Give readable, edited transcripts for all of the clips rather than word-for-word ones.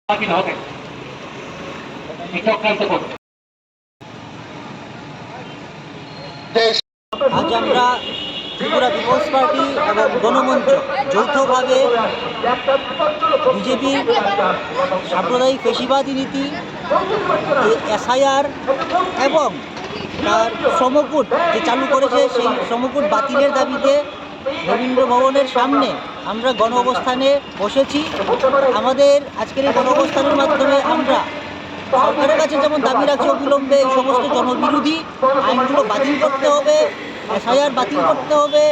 হবে চক্রান্ত করছে। আজ আমরা ত্রিপুরা পিপলস পার্টি এবং গণমঞ্চ যৌথভাবে বিজেপির সাম্প্রদায়িক পেশিবাদী নীতি, এসআইআর এবং তার শ্রমকূট যে চালু করেছে সেই শ্রমকূট বাতিলের দাবিতে রবীন্দ্র ভবনের সামনে আমরা গণ অবস্থানে বসেছি। আমাদের আজকের এই গণ অবস্থানের মাধ্যমে আমরা সরকারের কাছে যেমন দাবি রাখছি অবিলম্বে এই সমস্ত জনবিরোধী আইনগুলো বাতিল করতে হবে, এসআইআর বাতিল করতে হবে,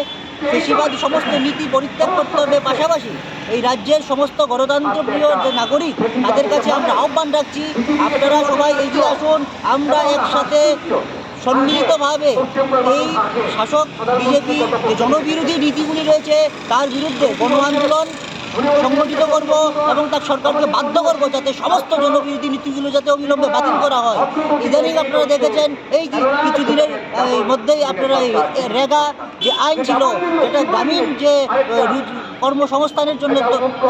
পেশিবাদী সমস্ত নীতি পরিত্যাগ করতে হবে। পাশাপাশি এই রাজ্যের সমস্ত গণতন্ত্রপ্রিয় যে নাগরিক তাদের কাছে আমরা আহ্বান রাখছি, আপনারা সবাই এগিয়ে আসুন। আমরা একসাথে সম্মিলিতভাবে এই শাসক বিজেপি যে জনবিরোধী নীতিগুলি রয়েছে তার বিরুদ্ধে গণ আন্দোলন সংগঠিত করব এবং তার সরকারকে বাধ্য করব যাতে সমস্ত জনবিরোধী নীতিগুলো যাতে অবিলম্বে বাতিল করা হয়। ইদানিং আপনারা দেখেছেন এই কিছুদিনের মধ্যেই আপনারা এই রেগা যে আইন ছিল, যেটা গ্রামীণ যে কর্মসংস্থানের জন্য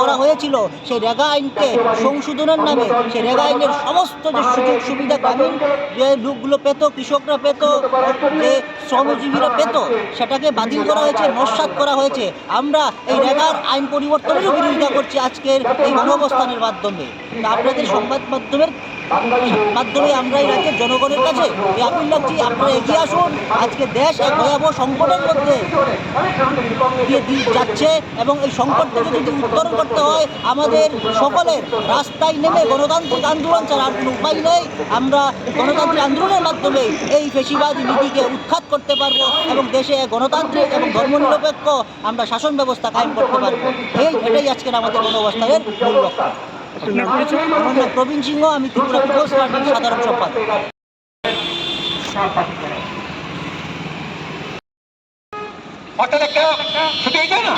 করা হয়েছিল, সেই রেগা আইনকে সংশোধনের নামে সেই রেগা আইনের সমস্ত যে সুযোগ সুবিধা গ্রামীণ যে লোকগুলো পেত, কৃষকরা পেত, যে শ্রমজীবীরা পেত, সেটাকে বাতিল করা হয়েছে, নস্যাৎ করা হয়েছে। আমরা এই রেগার আইন পরিবর্তনেরও বিরোধিতা করছি আজকের এই গণঅবস্থানের মাধ্যমে। আপনাদের সংবাদ মাধ্যমে আমরা এই রাজ্যের জনগণের কাছে এই আপিল রাখছি, আপনারা এগিয়ে আসুন। আজকে দেশ এক ভয়াবহ সংকটের মধ্যে দিয়ে যাচ্ছে এবং এই সংকট থেকে যদি উত্তরণ করতে হয় আমাদের সকলের রাস্তায় নেমে গণতান্ত্রিক আন্দোলন ছাড়া আর কোনো উপায় নেই। আমরা গণতান্ত্রিক আন্দোলনের মাধ্যমে এই ফ্যাসিবাদী নীতিকে উৎখাত করতে পারবো এবং দেশে গণতান্ত্রিক এবং ধর্মনিরপেক্ষ আমরা শাসন ব্যবস্থা কায়েম করতে পারবো। এটাই আজকের আমাদের গণঅবস্থানের মূল লক্ষ্য। আমার নাম প্রবীণ সিংহ, আমি ত্রিপুরা পিপলস পার্টির সাধারণ সম্পাদক। শুধু এইটা না,